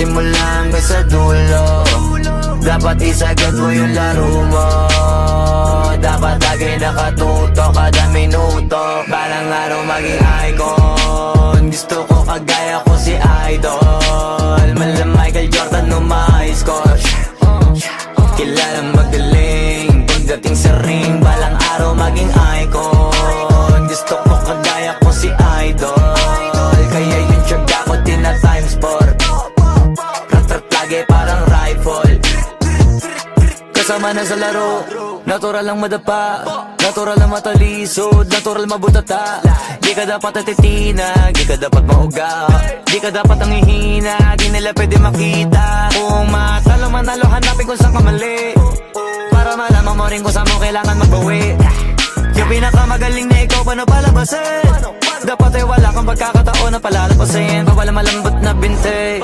simula hanggang sa dulo. Dapat isagad mo yung laro mo. Dapat lagi nakatuto kada minuto. Balang araw maging icon. Gusto ko kagaya ko si Idol. Mala Michael Jordan no ma-high score. Kilalang magaling pagdating sa ring. Balang araw maging icon. Gusto ko kagaya ko si Idol. Kaya yung tiyaga ko tina-times 4. Rat-rat lagi parang rifle. Kasama na sa laro, natural lang madapa, natural lang matalisod, natural mabutata. Di ka dapat natitinag, di ka dapat mauga, di ka dapat ang hihina, di nila pwede makita. Kung matalo manalo, hanapin kung saan ka mali, para malaman mo rin kung saan mo kailangan magbawi. Yung pinakamagaling na ikaw, paano palabasin? Dapat ay wala kang pagkakataon na palalapasin. Bawal malambot na binte,